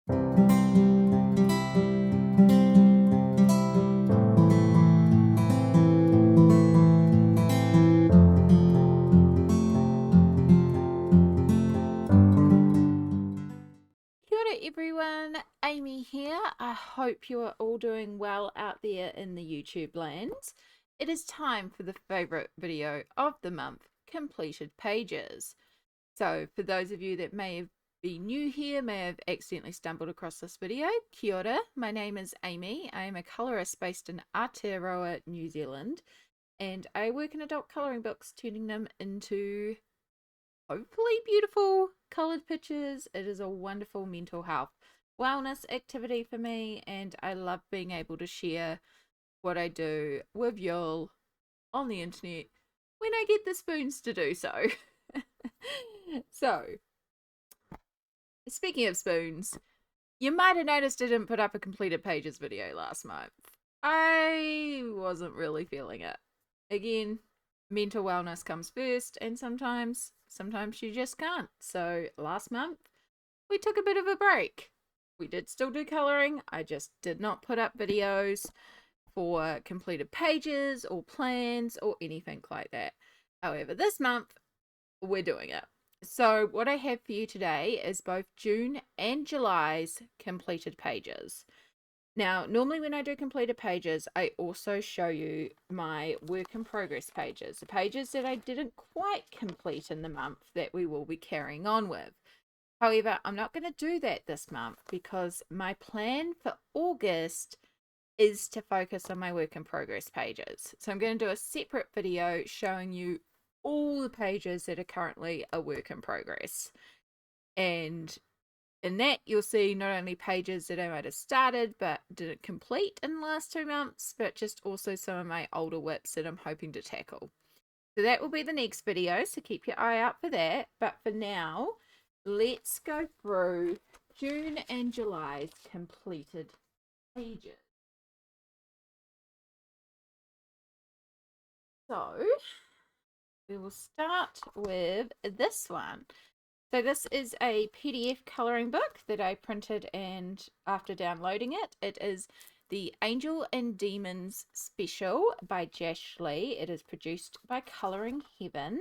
Kia ora everyone, Amy here. I hope you are all doing well out there in the YouTube lands. It is time for the favourite video of the month, completed pages. So for those of you that may be new here, may have accidentally stumbled across this video, kia ora. My name is Amy. I am a colourist based in Aotearoa, New Zealand, and I work in adult colouring books, turning them into hopefully beautiful colored pictures. It is a wonderful mental health wellness activity for me, and I love being able to share what I do with y'all on the internet when I get the spoons to do so. So, speaking of spoons, you might have noticed I didn't put up a completed pages video last month. I wasn't really feeling it. Again, mental wellness comes first, and sometimes you just can't. So last month we took a bit of a break. We did still do coloring, I just did not put up videos for completed pages or plans or anything like that. However, this month we're doing it. So what I have for you today is both June and July's completed pages. Now, normally when I do completed pages, I also show you my work in progress pages, the pages that I didn't quite complete in the month that we will be carrying on with. However, I'm not going to do that this month because my plan for August is to focus on my work in progress pages. So I'm going to do a separate video showing you all the pages that are currently a work in progress. And in that, you'll see not only pages that I might have started but didn't complete in the last 2 months, but just also some of my older whips that I'm hoping to tackle. So that will be the next video, so keep your eye out for that. But for now, let's go through June and July's completed pages. So we will start with this one. So this is a PDF coloring book that I printed, and after downloading it, it is the Angel and Demons Special by Jash Lee. It is produced by Colouring Heaven,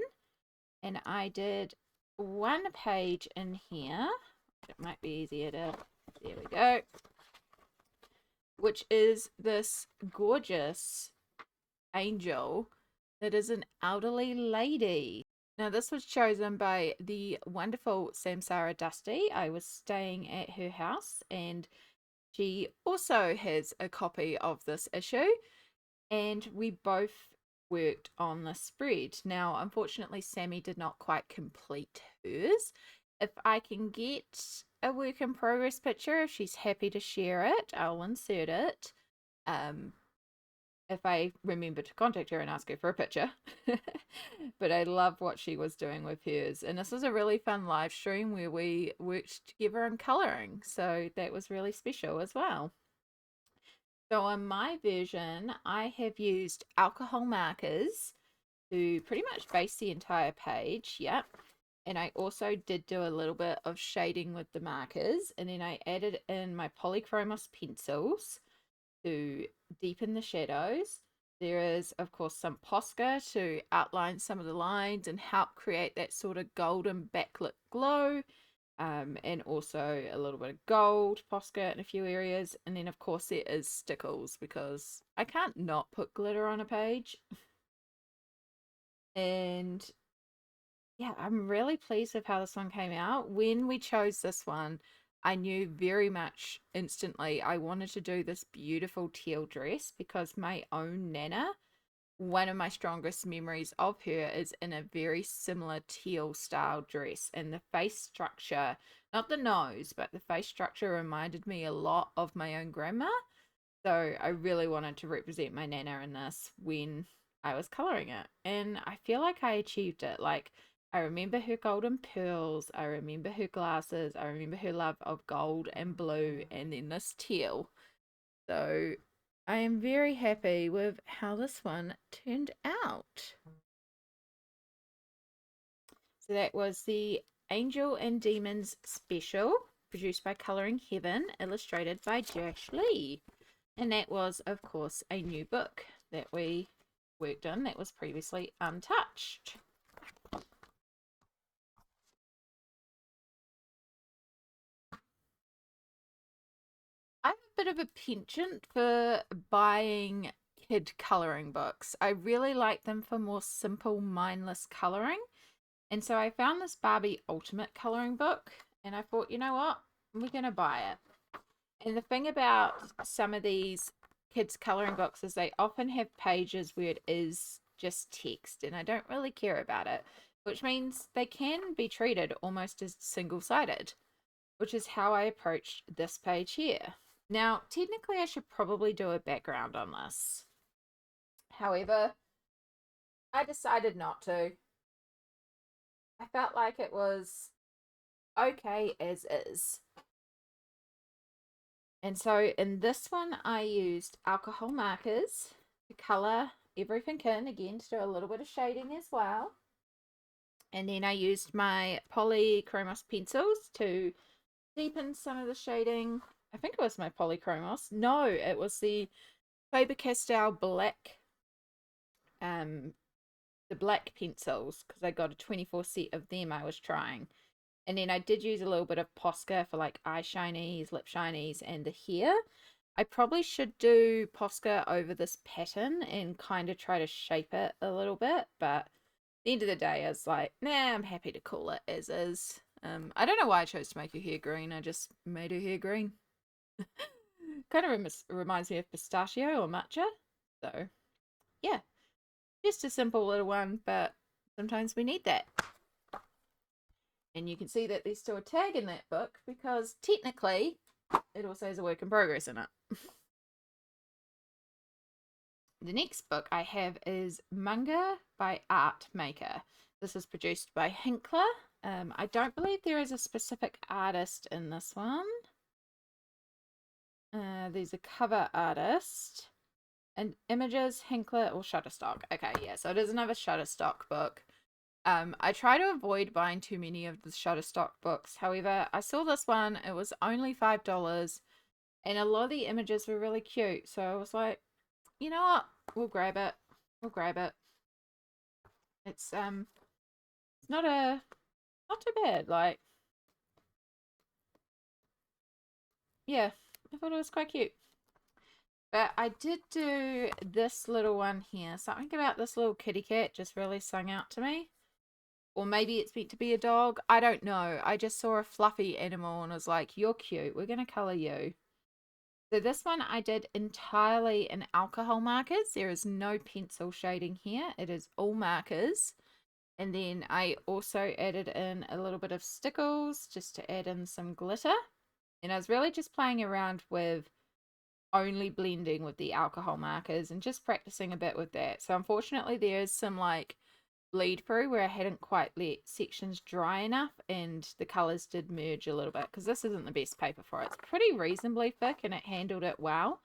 and I did one page in here. It might be easier to, there we go, which is this gorgeous angel that is an elderly lady. Now, this was chosen by the wonderful Samsara Dusty. I was staying at her house, and she also has a copy of this issue, and we both worked on the spread. Now, unfortunately, Sammy did not quite complete hers. If I can get a work in progress picture, if she's happy to share it, I'll insert it. If I remember to contact her and ask her for a picture. But I love what she was doing with hers. And this was a really fun live stream where we worked together on colouring. So that was really special as well. So on my version, I have used alcohol markers to pretty much base the entire page. Yep. And I also did do a little bit of shading with the markers. And then I added in my polychromos pencils to deepen the shadows. There is, of course, some Posca to outline some of the lines and help create that sort of golden backlit glow. And also a little bit of gold Posca in a few areas. And then, of course, there is stickles because I can't not put glitter on a page. And yeah, I'm really pleased with how this one came out. When we chose this one, I knew very much instantly I wanted to do this beautiful teal dress because my own Nana, one of my strongest memories of her is in a very similar teal style dress, and the face structure, not the nose, but the face structure reminded me a lot of my own grandma. So I really wanted to represent my Nana in this when I was coloring it, and I feel like I achieved it. Like, I remember her golden pearls, I remember her glasses, I remember her love of gold and blue, and then this teal. So I am very happy with how this one turned out. So that was the Angel and Demons Special produced by Colouring Heaven, illustrated by Josh Lee. And that was, of course, a new book that we worked on that was previously untouched. I have a bit of a penchant for buying kid colouring books. I really like them for more simple, mindless colouring. And so I found this Barbie Ultimate colouring book, and I thought, you know what? We're going to buy it. And the thing about some of these kids' colouring books is they often have pages where it is just text, and I don't really care about it, which means they can be treated almost as single-sided, which is how I approached this page here. Now, technically, I should probably do a background on this. However, I decided not to. I felt like it was okay as is. And so in this one, I used alcohol markers to colour everything in, again, to do a little bit of shading as well. And then I used my polychromos pencils to deepen some of the shading. I think it was my polychromos. No, it was the Faber-Castell black, the black pencils, because I got a 24 set of them I was trying. And then I did use a little bit of Posca for like eye shinies, lip shinies, and the hair. I probably should do Posca over this pattern and kind of try to shape it a little bit. But at the end of the day, I was like, nah, I'm happy to call it as is. I don't know why I chose to make her hair green. I just made her hair green. Kind of reminds me of pistachio or matcha. So, yeah. Just a simple little one, but sometimes we need that. And you can see that there's still a tag in that book because technically it also has a work in progress in it. The next book I have is Manga by Art Maker. This is produced by Hinkler. I don't believe there is a specific artist in this one. There's a cover artist. And images, Hinkler, or Shutterstock. Okay, yeah, so it is another Shutterstock book. I try to avoid buying too many of the Shutterstock books. However, I saw this one. It was only $5, and a lot of the images were really cute. So I was like, you know what? We'll grab it. We'll grab it. It's not too bad. Like, yeah, I thought it was quite cute. But I did do this little one here. Something about this little kitty cat just really sung out to me. Or maybe it's meant to be a dog. I don't know. I just saw a fluffy animal and was like, you're cute. We're going to colour you. So this one I did entirely in alcohol markers. There is no pencil shading here. It is all markers. And then I also added in a little bit of stickles just to add in some glitter. And I was really just playing around with only blending with the alcohol markers and just practicing a bit with that. So unfortunately there is some like bleed through where I hadn't quite let sections dry enough and the colours did merge a little bit because this isn't the best paper for it. It's pretty reasonably thick and it handled it well.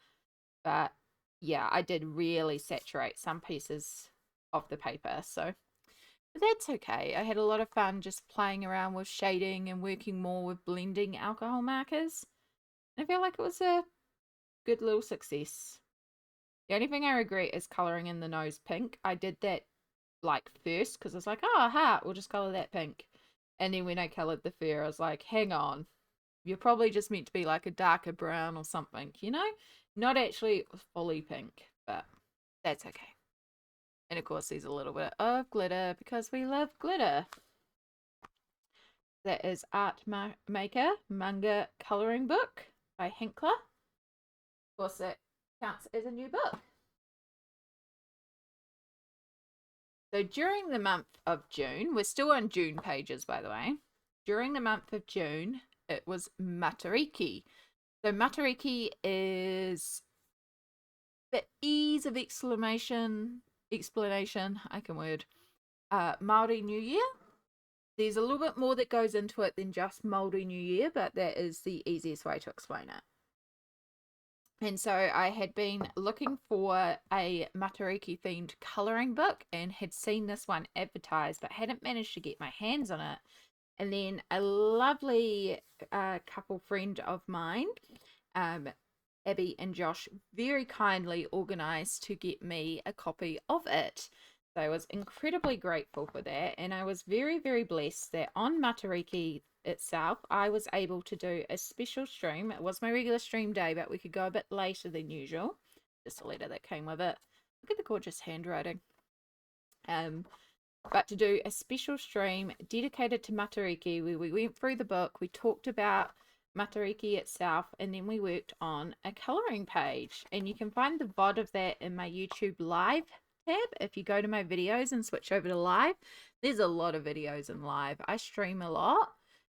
But yeah, I did really saturate some pieces of the paper. So but that's okay. I had a lot of fun just playing around with shading and working more with blending alcohol markers. I feel like it was a good little success. The only thing I regret is colouring in the nose pink. I did that like first because I was like, oh, heart, we'll just colour that pink. And then when I coloured the fur, I was like, hang on, you're probably just meant to be like a darker brown or something, you know? Not actually fully pink, but that's okay. And of course, there's a little bit of glitter because we love glitter. That is Art Maker Manga Colouring Book by Hinkler. Of course, it counts as a new book. So during the month of June, we're still on June pages, by the way. During the month of June, it was Matariki. So Matariki is the ease of explanation, I can word, Māori New Year. There's a little bit more that goes into it than just Māori New Year, but that is the easiest way to explain it. And so I had been looking for a Matariki themed colouring book and had seen this one advertised, but hadn't managed to get my hands on it And then a lovely couple friend of mine, um, Abby and Josh, very kindly organized to get me a copy of it. So I was incredibly grateful for that. And I was very, very blessed that on Matariki itself, I was able to do a special stream. It was my regular stream day, but we could go a bit later than usual. Just a letter that came with it. Look at the gorgeous handwriting. But to do a special stream dedicated to Matariki, where we went through the book, we talked about Matariki itself, and then we worked on a colouring page. And you can find the VOD of that in my YouTube live tab. If you go to my videos and switch over to live, there's a lot of videos in live. I stream a lot,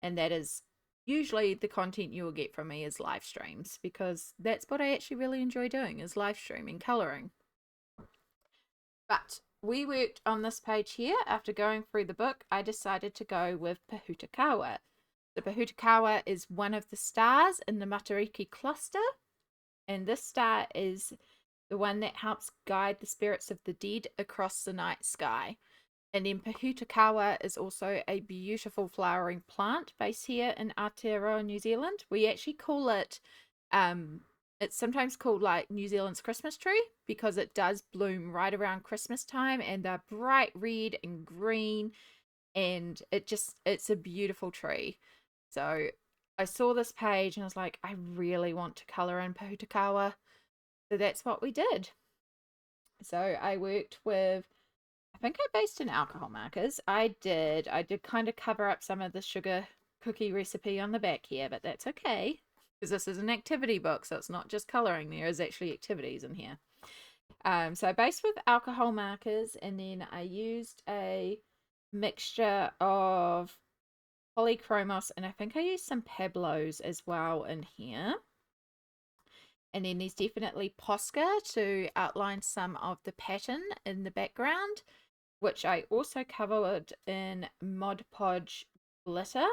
and that is usually the content you will get from me is live streams, because that's what I actually really enjoy doing, is live streaming colouring. But we worked on this page here. After going through the book, I decided to go with Pahutakawa. The Pahutakawa is one of the stars in the Matariki cluster, and this star is the one that helps guide the spirits of the dead across the night sky. And then Pahutakawa is also a beautiful flowering plant based here in Aotearoa, New Zealand. We actually call it it's sometimes called like New Zealand's Christmas tree, because it does bloom right around Christmas time, and they're bright red and green, and it's a beautiful tree. So I saw this page and I was like, I really want to color in Pahutakawa. So that's what we did. So I worked with, I think I based in alcohol markers. I did kind of cover up some of the sugar cookie recipe on the back here, but that's okay, because this is an activity book, so it's not just coloring. There is actually activities in here. So I based with alcohol markers, and then I used a mixture of polychromos, and I think I used some Pablos as well in here. And then there's definitely Posca to outline some of the pattern in the background, which I also covered in Mod Podge glitter.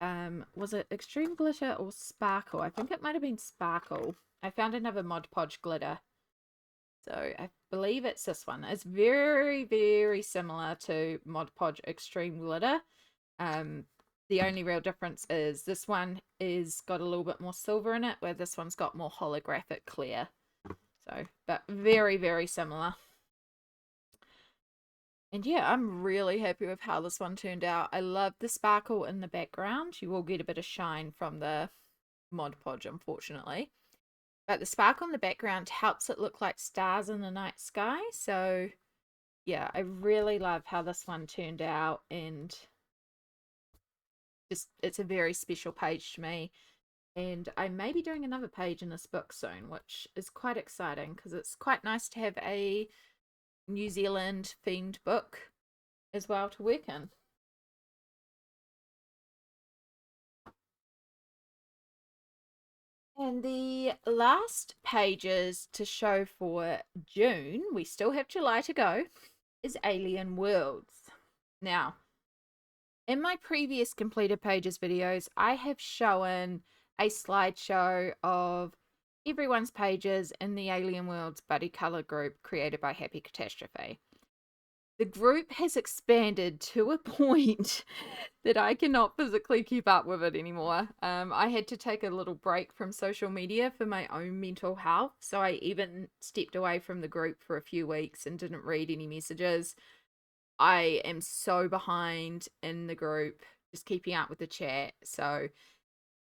Was it Extreme Glitter or Sparkle? I think it might have been Sparkle. I found another Mod Podge glitter. So I believe it's this one. It's very, very similar to Mod Podge Extreme Glitter. The only real difference is this one is got a little bit more silver in it, where this one's got more holographic clear. So, but very, very similar. And yeah, I'm really happy with how this one turned out. I love the sparkle in the background. You will get a bit of shine from the Mod Podge, unfortunately. But the sparkle in the background helps it look like stars in the night sky. So yeah, I really love how this one turned out, and just it's a very special page to me. And I may be doing another page in this book soon, which is quite exciting, because it's quite nice to have a New Zealand themed book as well to work in. And the last pages to show for June, we still have July to go, is Alien Worlds. Now, in my previous completed pages videos, I have shown a slideshow of everyone's pages in the Alien Worlds buddy color group created by Happy Catastrophe. The group has expanded to a point that I cannot physically keep up with it anymore. I had to take a little break from social media for my own mental health, so I even stepped away from the group for a few weeks and didn't read any messages. I am so behind in the group, just keeping up with the chat. So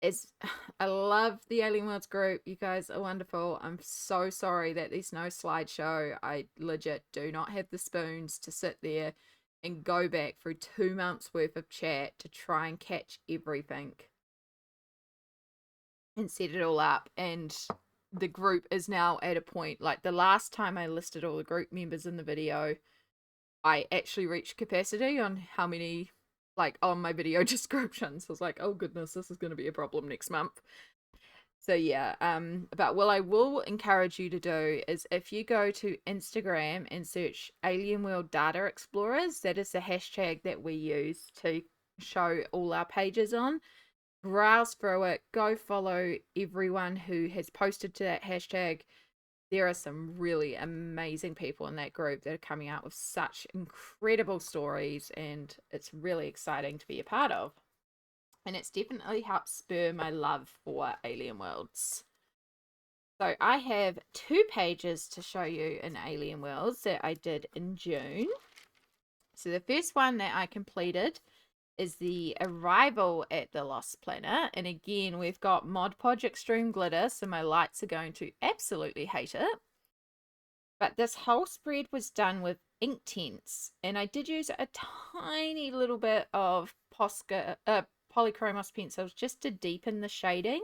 it's I love the Alien Worlds group. You guys are wonderful. I'm so sorry that there's no slideshow. I legit do not have the spoons to sit there and go back through 2 months worth of chat to try and catch everything and set it all up. And the group is now at a point, like the last time I listed all the group members in the video, I actually reached capacity on how many, like, on my video descriptions. I was like, oh goodness, this is going to be a problem next month. So yeah, but what I will encourage you to do is, if you go to Instagram and search Alien World Data Explorers, that is the hashtag that we use to show all our pages on. Browse through it, go follow everyone who has posted to that hashtag. There are some really amazing people in that group that are coming out with such incredible stories, and it's really exciting to be a part of. and it's definitely helped spur my love for alien worlds. So I have 2 pages to show you in Alien Worlds that I did in June. So the first one that I completed is the arrival at the Lost Planet. And again, we've got Mod Podge Extreme Glitter, so my lights are going to absolutely hate it. But this whole spread was done with Inktense, and I did use a tiny little bit of Polychromos pencils just to deepen the shading.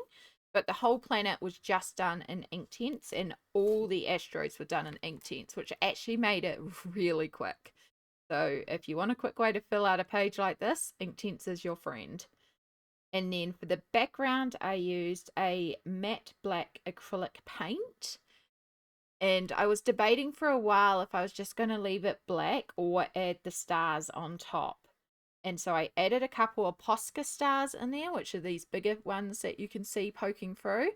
But the whole planet was just done in Inktense, and all the asteroids were done in Inktense, which actually made it really quick. So if you want a quick way to fill out a page like this, Inktense is your friend. And then for the background, I used a matte black acrylic paint. And I was debating for a while if I was just going to leave it black or add the stars on top. And so I added a couple of Posca stars in there, which are these bigger ones that you can see poking through.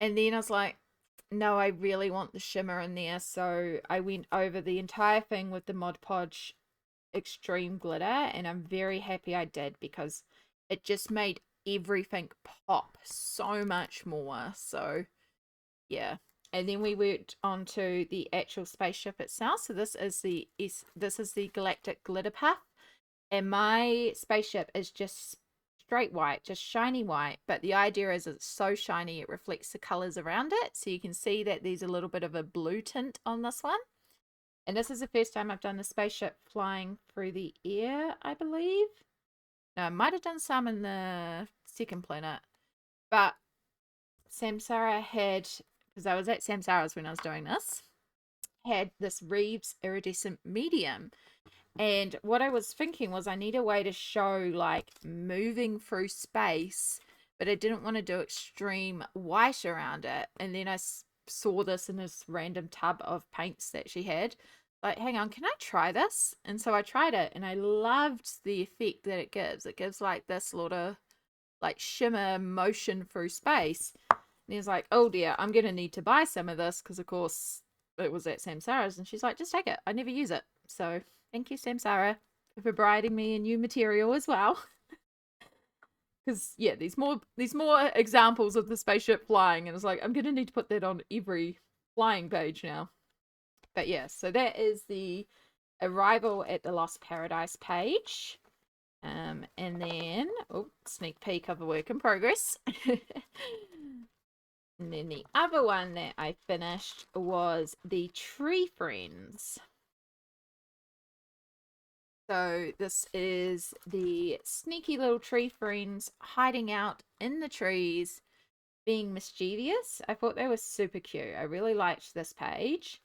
And then I was like, no, I really want the shimmer in there. So I went over the entire thing with the Mod Podge Extreme Glitter, and I'm very happy I did because it just made everything pop so much more. So yeah. And then we worked onto the actual spaceship itself. So this is the Galactic Glitter Puff. And my spaceship is just straight white, just shiny white. But the idea is it's so shiny it reflects the colors around it. So you can see that there's a little bit of a blue tint on this one. And this is the first time I've done the spaceship flying through the air, I believe. No, I might have done some in the second planet. But Samsara had, because I was at Samsara's when I was doing this, had this Reeves iridescent medium. And what I was thinking was I need a way to show like moving through space, but I didn't want to do extreme white around it. And then I saw this in this random tub of paints that she had. Like, hang on, can I try this? And so I tried it, and I loved the effect that it gives. It gives like this lot of like shimmer motion through space. And he was like, oh dear, I'm going to need to buy some of this because, of course, it was at Samsara's. And she's like, just take it. I never use it. So thank you, Samsara, for providing me a new material as well. Because, yeah, there's more examples of the spaceship flying. And it's like, I'm going to need to put that on every flying page now. But, yeah, so that is the arrival at the Lost Paradise page. And then, sneak peek of a work in progress. And then the other one that I finished was the Tree Friends. So this is the sneaky little tree friends hiding out in the trees, being mischievous. I thought they were super cute. I really liked this page.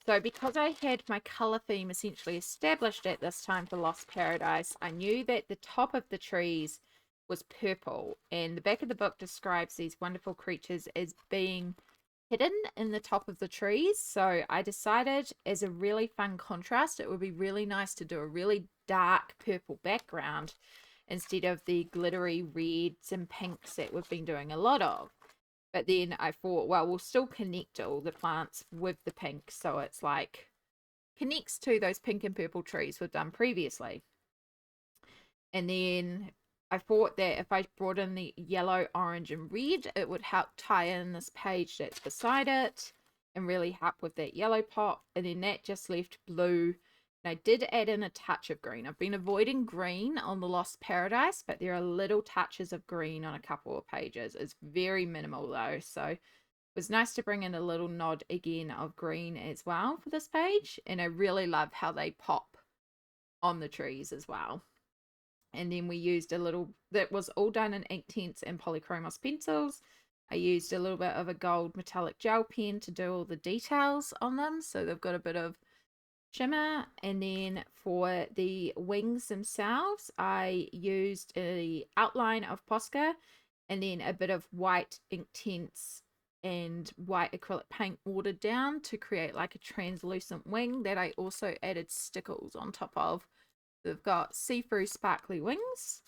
So because I had my color theme essentially established at this time for Lost Paradise, I knew that the top of the trees was purple, and the back of the book describes these wonderful creatures as being hidden in the top of the trees. So I decided, as a really fun contrast, it would be really nice to do a really dark purple background instead of the glittery reds and pinks that we've been doing a lot of. But then I thought, well, we'll still connect all the plants with the pink, so it's like connects to those pink and purple trees we've done previously. And then I thought that if I brought in the yellow, orange, and red, it would help tie in this page that's beside it and really help with that yellow pop. And then that just left blue. And I did add in a touch of green. I've been avoiding green on the Lost Paradise, but there are little touches of green on a couple of pages. It's very minimal though, so it was nice to bring in a little nod again of green as well for this page. And I really love how they pop on the trees as well. And then we used a little, that was all done in Inktense and Polychromos pencils. I used a little bit of a gold metallic gel pen to do all the details on them, so they've got a bit of shimmer. And then for the wings themselves, I used an outline of Posca and then a bit of white Inktense and white acrylic paint watered down to create like a translucent wing that I also added stickles on top of. They've got see-through sparkly wings.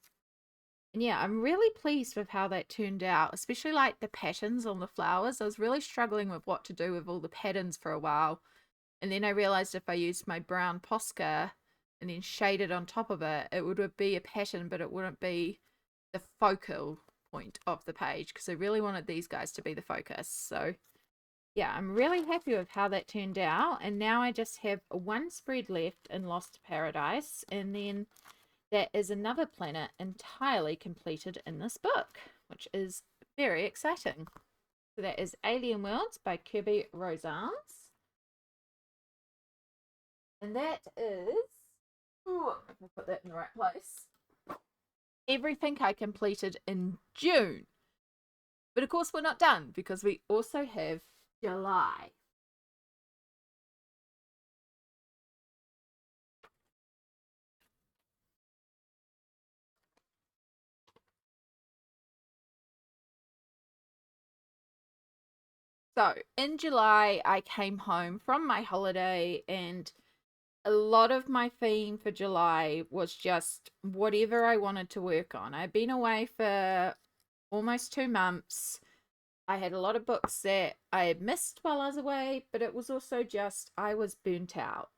And yeah, I'm really pleased with how that turned out, especially like the patterns on the flowers. I was really struggling with what to do with all the patterns for a while. And then I realized if I used my brown Posca and then shaded on top of it, it would be a pattern, but it wouldn't be the focal point of the page, because I really wanted these guys to be the focus. So yeah, I'm really happy with how that turned out. And now I just have one spread left in Lost Paradise, and then there is another planet entirely completed in this book, which is very exciting. So that is Alien Worlds by Kirby Rosans. And that is, ooh, if I put that in the right place, everything I completed in June. But of course we're not done, because we also have July. So in July, I came home from my holiday, and a lot of my theme for July was just whatever I wanted to work on. I'd been away for almost 2 months. I had a lot of books that I had missed while I was away, but it was also just I was burnt out.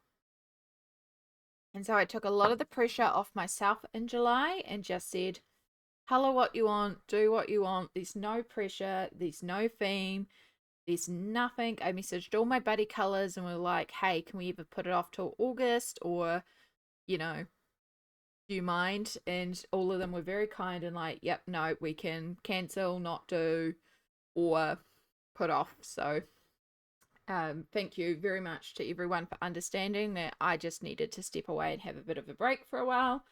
And so I took a lot of the pressure off myself in July and just said, color what you want, do what you want. There's no pressure, there's no theme, there's nothing. I messaged all my buddy colors and we were like, hey, can we either put it off till August, or, you know, do you mind? And all of them were very kind and like, yep, no, we can cancel, not do, or put off. So thank you very much to everyone for understanding that I just needed to step away and have a bit of a break for a while.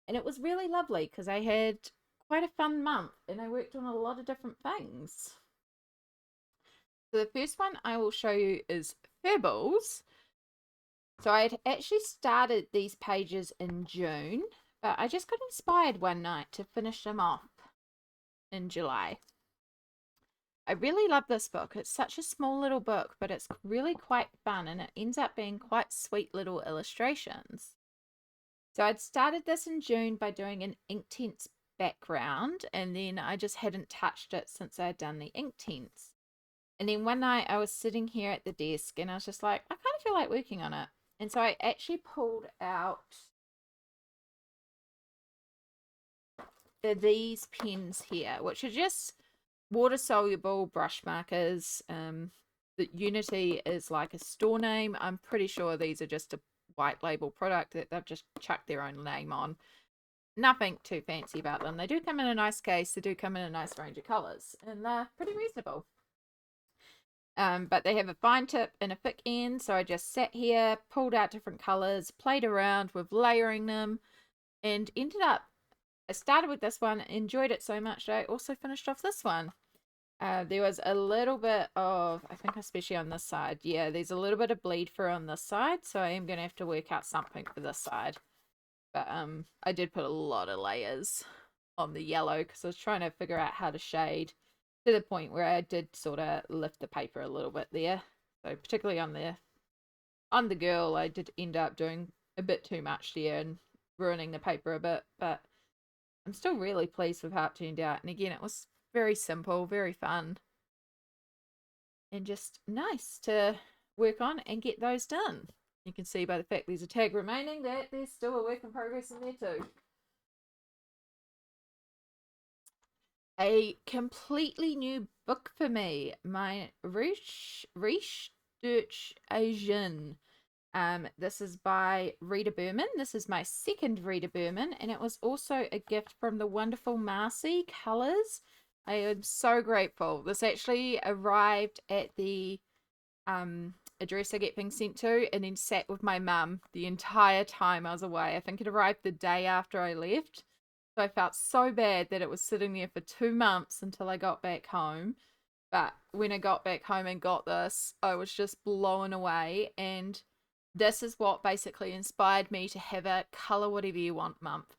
And it was really lovely because I had quite a fun month and I worked on a lot of different things. So the first one I will show you is Fables. So I had actually started these pages in June, but I just got inspired one night to finish them off in July. I really love this book. It's such a small little book, but it's really quite fun, and it ends up being quite sweet little illustrations. So I'd started this in June by doing an Inktense background, and then I just hadn't touched it since I'd done the Inktense. And then one night I was sitting here at the desk and I was just like, I kind of feel like working on it. And so I actually pulled out these pens here, which are just water soluble brush markers. The Unity is like a store name. I'm pretty sure these are just a white label product that they've just chucked their own name on. Nothing too fancy about them. They do come in a nice case. They do come in a nice range of colors, and they're pretty reasonable. But they have a fine tip and a thick end, so I just sat here, pulled out different colors, played around with layering them, and ended up, I started with this one, enjoyed it so much that I also finished off this one. There was a little bit of, I think especially on this side, yeah, there's a little bit of bleed through on this side, so I am going to have to work out something for this side. But I did put a lot of layers on the yellow because I was trying to figure out how to shade, to the point where I did sort of lift the paper a little bit there. So particularly on the girl, I did end up doing a bit too much there and ruining the paper a bit, but I'm still really pleased with how it turned out. And again, it was very simple, very fun, and just nice to work on and get those done. You can see by the fact there's a tag remaining that there's still a work in progress in there too. A completely new book for me, my Riche Durch Asian. This is by Rita Berman. This is my second Rita Berman, and it was also a gift from the wonderful Marcy Colors. I am so grateful. This actually arrived at the address I get things sent to, and then sat with my mum the entire time I was away. I think it arrived the day after I left. So I felt so bad that it was sitting there for 2 months until I got back home. But when I got back home and got this, I was just blown away. And this is what basically inspired me to have a color whatever you want month,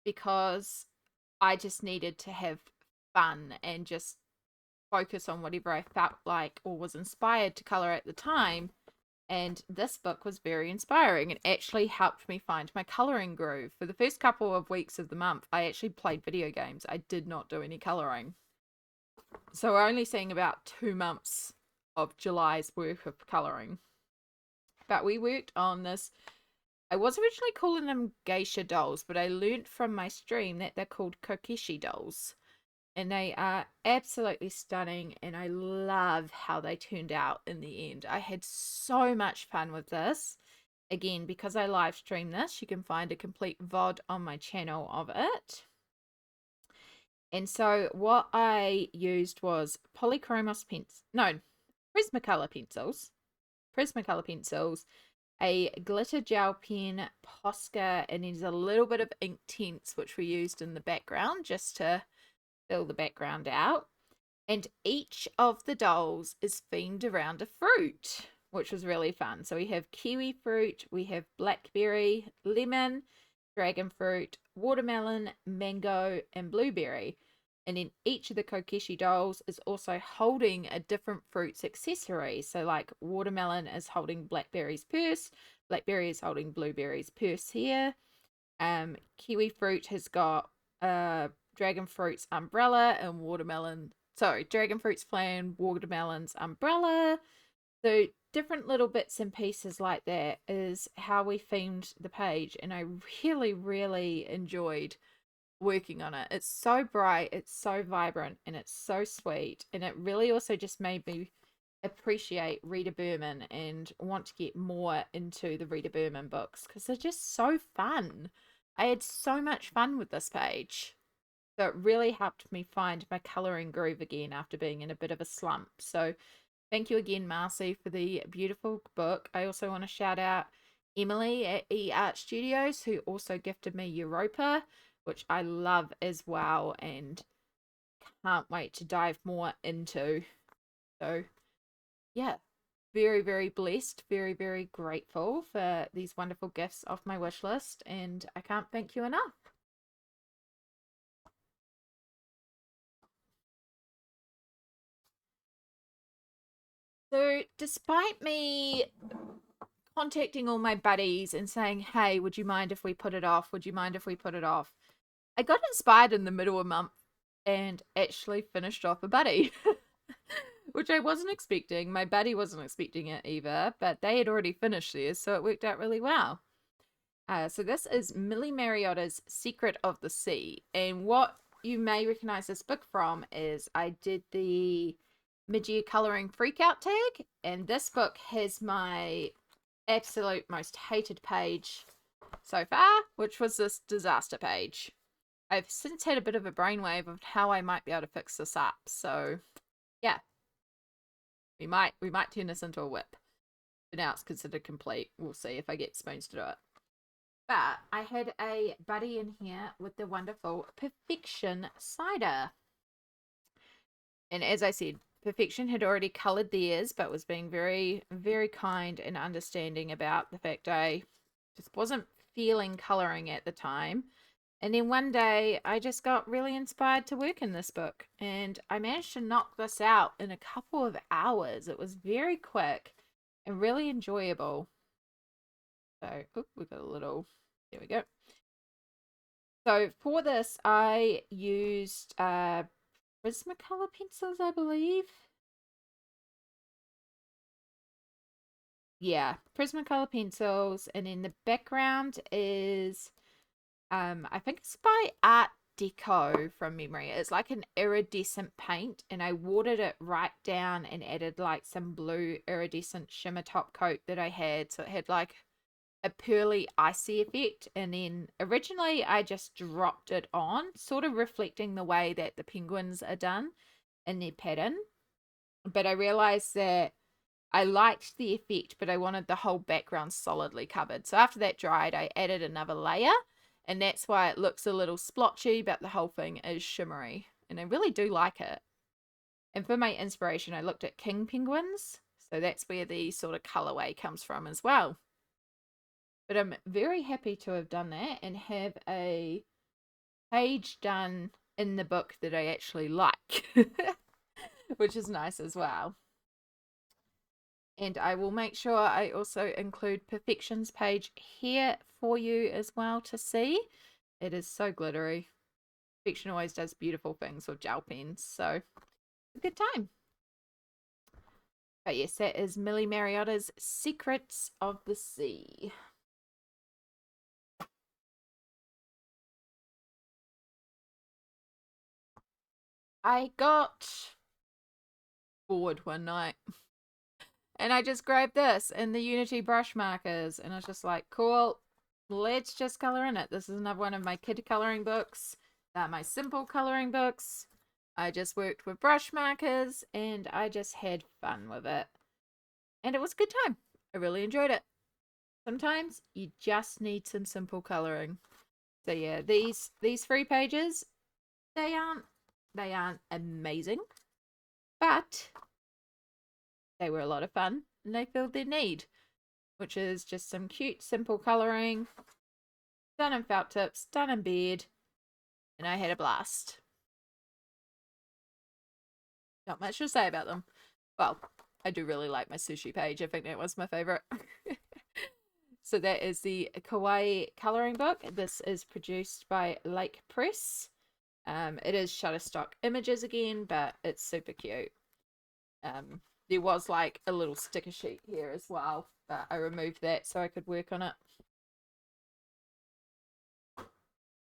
because I just needed to have fun and just focus on whatever I felt like or was inspired to color at the time. And this book was very inspiring and actually helped me find my coloring groove. For the first couple of weeks of the month, I actually played video games. I did not do any coloring. So we're only seeing about 2 months of July's worth of coloring. But we worked on this I was originally calling them geisha dolls, but I learnt from my stream that they're called Kishi dolls. And they are absolutely stunning, and I love how they turned out in the end. I had so much fun with this. Again, because I live stream this, you can find a complete VOD on my channel of it. And so what I used was polychromos pens, no, Prismacolor pencils, Prismacolor pencils, a glitter gel pen, Posca, and there's a little bit of ink tints which we used in the background just to fill the background out. And each of the dolls is themed around a fruit, which was really fun. So we have kiwi fruit, we have blackberry, lemon, dragon fruit, watermelon, mango, and blueberry. And then each of the Kokeshi dolls is also holding a different fruit's accessory. So, like, watermelon is holding blackberry's purse, blackberry is holding blueberry's purse here. Kiwi fruit has got dragon fruit's umbrella and watermelon. Sorry, dragon fruit's fan, watermelon's umbrella. So different little bits and pieces like that is how we themed the page, and I really, really enjoyed working on it. It's so bright, it's so vibrant, and it's so sweet, and it really also just made me appreciate Rita Berman and want to get more into the Rita Berman books because they're just so fun. I had so much fun with this page. So it really helped me find my colouring groove again after being in a bit of a slump. So thank you again, Marcy, for the beautiful book. I also want to shout out Emily at eArt Studios, who also gifted me Europa, which I love as well and can't wait to dive more into. So yeah, very, very blessed, very, very grateful for these wonderful gifts off my wish list, and I can't thank you enough. So, despite me contacting all my buddies and saying, hey, would you mind if we put it off? Would you mind if we put it off? I got inspired in the middle of the month and actually finished off a buddy, which I wasn't expecting. My buddy wasn't expecting it either, but they had already finished theirs, so it worked out really well. So this is Millie Mariotta's Secret of the Sea. And what you may recognize this book from is I did the mid-year coloring freakout tag, and this book has my absolute most hated page so far, which was this disaster page. I've since had a bit of a brainwave of how I might be able to fix this up. So yeah, we might turn this into a whip. But now it's considered complete. We'll see if I get spoons to do it. But I had a buddy in here with the wonderful Perfection cider. And as I said, Perfection had already coloured theirs, but was being very, very kind and understanding about the fact I just wasn't feeling colouring at the time. And then one day I just got really inspired to work in this book, and I managed to knock this out in a couple of hours. It was very quick and really enjoyable. So, we got a little, there we go. So for this, I used Prismacolor pencils, I believe. Yeah, Prismacolor pencils, and then the background is I think it's by Art Deco from memory. It's like an iridescent paint, and I watered it right down and added like some blue iridescent shimmer top coat that I had, so it had like a pearly icy effect. And then originally I just dropped it on, sort of reflecting the way that the penguins are done in their pattern. But I realized that I liked the effect, but I wanted the whole background solidly covered. So after that dried, I added another layer, and that's why it looks a little splotchy, but the whole thing is shimmery. And I really do like it. And for my inspiration, I looked at king penguins. So that's where the sort of colorway comes from as well. But I'm very happy to have done that and have a page done in the book that I actually like, which is nice as well. And I will make sure I also include Perfection's page here for you as well to see. It is so glittery. Perfection always does beautiful things with gel pens, so a good time. But yes, that is Millie Mariotta's Secrets of the Sea. I got bored one night and I just grabbed this and the Unity brush markers and I was just like, cool, let's just color in it. This is another one of my kid coloring books. They're my simple coloring books. I just worked with brush markers and I just had fun with it. And it was a good time. I really enjoyed it. Sometimes you just need some simple coloring. So yeah, these 3 pages, they aren't amazing, but they were a lot of fun and they filled their need, which is just some cute, simple coloring, done in felt tips, done in bed, and I had a blast. Not much to say about them. Well, I do really like my sushi page. I think that was my favorite. So that is the Kawaii coloring book. This is produced by Lake Press. It is Shutterstock images again, but it's super cute. There was like a little sticker sheet here as well, but I removed that so I could work on it.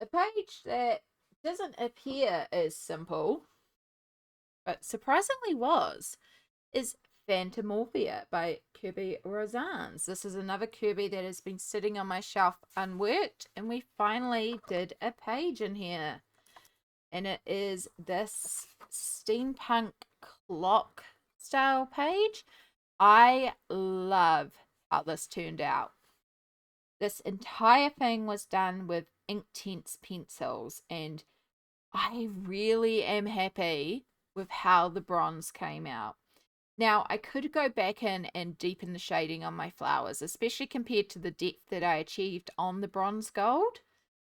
A page that doesn't appear as simple, but surprisingly is Fantomorphia by Kirby Rosans. This is another Kirby that has been sitting on my shelf unworked, and we finally did a page in here. And it is this steampunk clock style page. I love how this turned out. This entire thing was done with Inktense pencils, and I really am happy with how the bronze came out. Now, I could go back in and deepen the shading on my flowers, especially compared to the depth that I achieved on the bronze gold.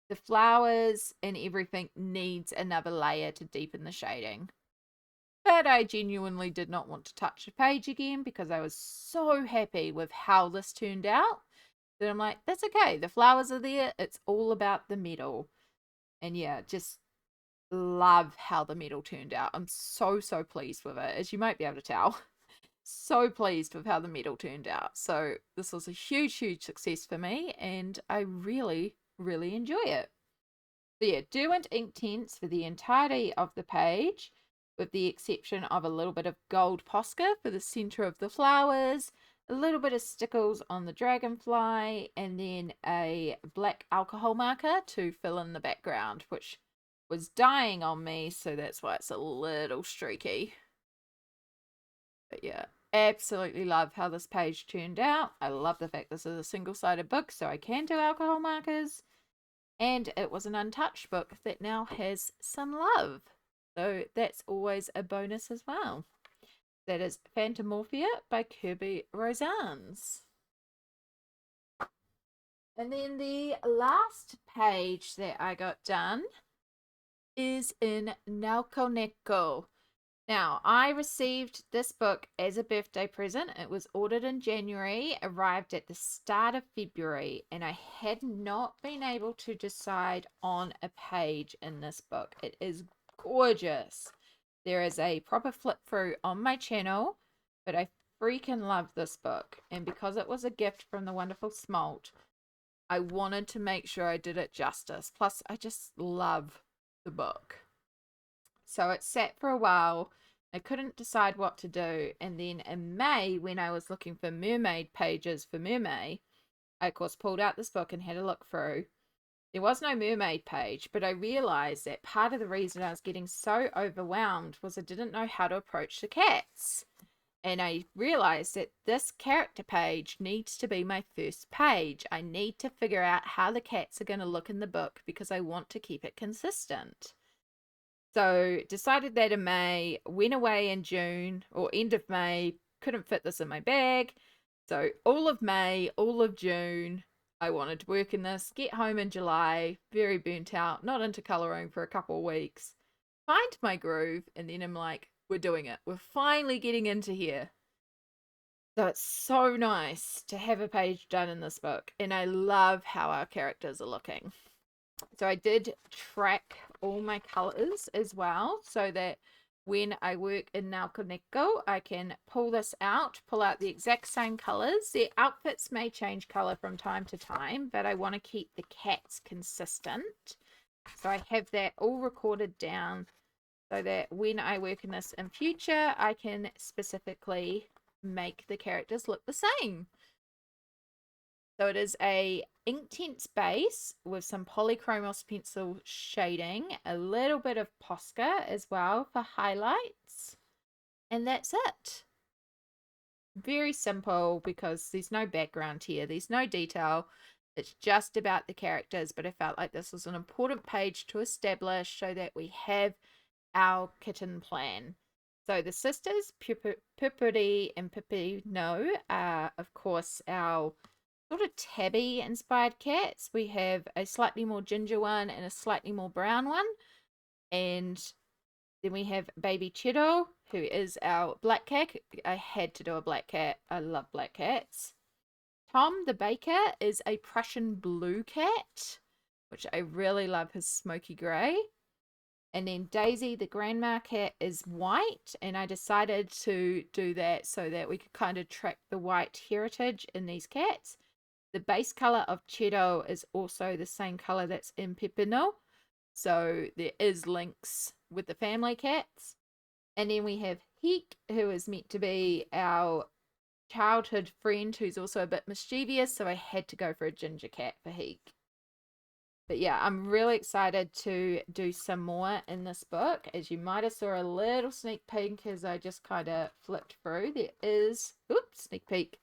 The flowers and everything needs another layer to deepen the shading. But I genuinely did not want to touch the page again because I was so happy with how this turned out that I'm like, that's okay. The flowers are there. It's all about the metal. And yeah, just love how the metal turned out. I'm so pleased with it, as you might be able to tell. So pleased with how the metal turned out. So this was a huge success for me, and I really enjoy it. So yeah, Derwent Inktense for the entirety of the page, with the exception of a little bit of gold Posca for the center of the flowers, a little bit of stickles on the dragonfly, and then a black alcohol marker to fill in the background, which was dying on me, so that's why it's a little streaky. But yeah, absolutely love how this page turned out. I love the fact this is a single-sided book, so I can do alcohol markers. And it was an untouched book that now has some love. So that's always a bonus as well. That is Fantomorphia by Kirby Rosans. And then the last page that I got done is in Neko. Now, I received this book as a birthday present. It was ordered in January, arrived at the start of February, and I had not been able to decide on a page in this book. It is gorgeous. There is a proper flip through on my channel, but I freaking love this book. And because it was a gift from the wonderful Smalt, I wanted to make sure I did it justice. Plus, I just love the book. So it sat for a while. I couldn't decide what to do. And then in May, when I was looking for mermaid pages for Mermaid, I of course pulled out this book and had a look through. There was no mermaid page, but I realized that part of the reason I was getting so overwhelmed was I didn't know how to approach the cats. And I realized that this character page needs to be my first page. I need to figure out how the cats are going to look in the book because I want to keep it consistent. So decided that in May, went away in June or end of May, couldn't fit this in my bag. So all of May, all of June, I wanted to work in this, get home in July, very burnt out, not into colouring for a couple of weeks, find my groove, and then I'm like, we're doing it. We're finally getting into here. So it's so nice to have a page done in this book, and I love how our characters are looking. So I did track all my colors as well, so that when I work in Neko, I can pull this out, pull out the exact same colors. Their outfits may change color from time to time, but I want to keep the cats consistent. So I have that all recorded down so that when I work in this in future, I can specifically make the characters look the same. So it is a Inktense base with some polychromos pencil shading, a little bit of Posca as well for highlights, and that's it. Very simple because there's no background here, there's no detail. It's just about the characters, but I felt like this was an important page to establish so that we have our kitten plan. So the sisters, Pupuri and Pipino, are, of course, our sort of tabby inspired cats. We have a slightly more ginger one and a slightly more brown one. And then we have baby Cheeto, who is our black cat. I had to do a black cat. I love black cats. Tom the baker is a Prussian blue cat, which I really love his smoky grey. And then Daisy, the grandma cat, is white, and I decided to do that so that we could kind of track the white heritage in these cats. The base color of Cheeto is also the same color that's in Pepino, so there is links with the family cats. And then we have Heek, who is meant to be our childhood friend who's also a bit mischievous, so I had to go for a ginger cat for Heek. But yeah, I'm really excited to do some more in this book. As you might have saw a little sneak peek as I just kind of flipped through. There is, oops, sneak peek.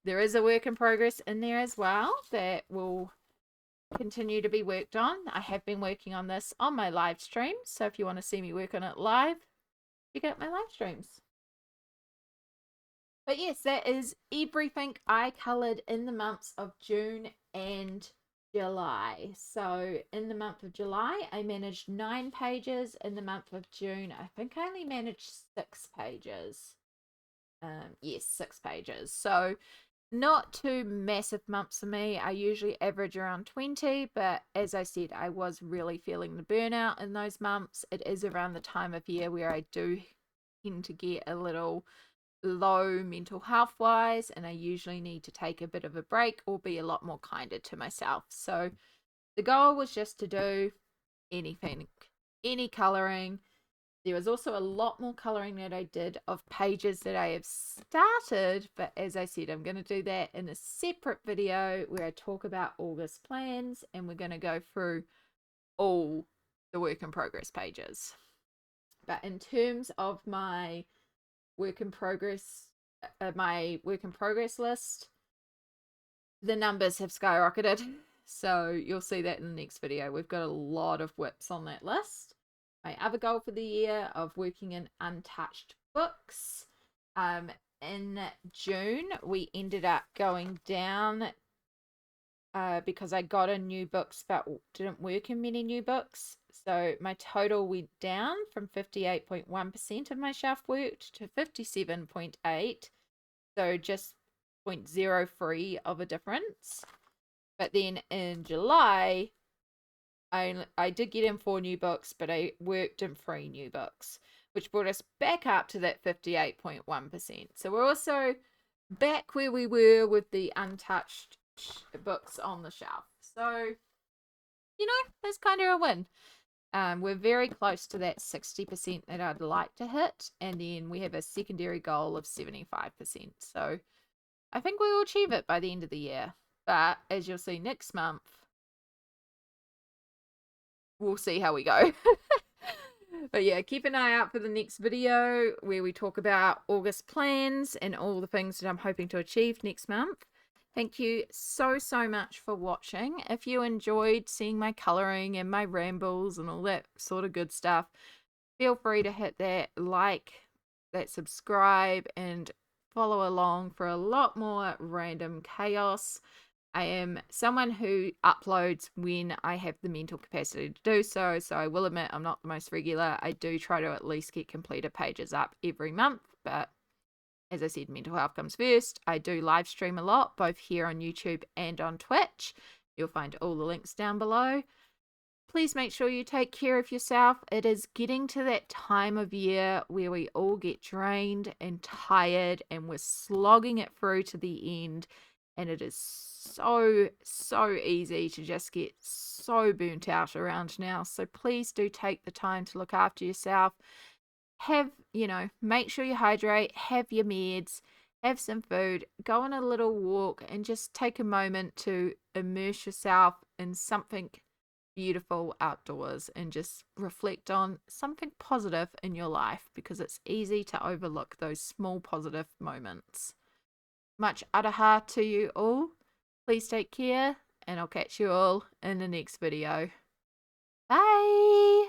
There is a work in progress in there as well that will continue to be worked on. I have been working on this on my live streams, so if you want to see me work on it live, check out my live streams. But yes, that is everything I coloured in the months of June and July. So in the month of July, I managed 9 pages. In the month of June, I think I only managed 6 pages. Yes, 6 pages. So not two massive months for me. I usually average around 20, but as I said, I was really feeling the burnout in those months. It is around the time of year where I do tend to get a little low mental health wise, and I usually need to take a bit of a break or be a lot more kinder to myself. So the goal was just to do anything, any colouring. There was also a lot more colouring that I did of pages that I have started, but as I said, I'm going to do that in a separate video where I talk about August plans, and we're going to go through all the work in progress pages. But in terms of my work in progress list, the numbers have skyrocketed, so you'll see that in the next video. We've got a lot of whips on that list. My other goal for the year of working in untouched books, in June we ended up going down because I got a new books but didn't work in many new books. So my total went down from 58.1% of my shelf worked to 57.8%. So just 0.03 of a difference. But then in July, I did get in 4 new books, but I worked in 3 new books, which brought us back up to that 58.1%. So we're also back where we were with the untouched books on the shelf. So, you know, that's kind of a win. We're very close to that 60% that I'd like to hit, and then we have a secondary goal of 75%. So I think we will achieve it by the end of the year. But as you'll see next month, we'll see how we go. But yeah, keep an eye out for the next video where we talk about August plans and all the things that I'm hoping to achieve next month. Thank you so much for watching. If you enjoyed seeing my colouring and my rambles and all that sort of good stuff, feel free to hit that like, that subscribe, and follow along for a lot more random chaos. I am someone who uploads when I have the mental capacity to do so, so I will admit I'm not the most regular. I do try to at least get completed pages up every month, but as I said, mental health comes first. I do live stream a lot, both here on YouTube and on Twitch. You'll find all the links down below. Please make sure you take care of yourself. It is getting to that time of year where we all get drained and tired and we're slogging it through to the end. And it is so easy to just get so burnt out around now. So please do take the time to look after yourself. Have, make sure you hydrate, have your meds, have some food, go on a little walk, and just take a moment to immerse yourself in something beautiful outdoors and just reflect on something positive in your life, because it's easy to overlook those small positive moments. Much aloha to you all. Please take care, and I'll catch you all in the next video. Bye!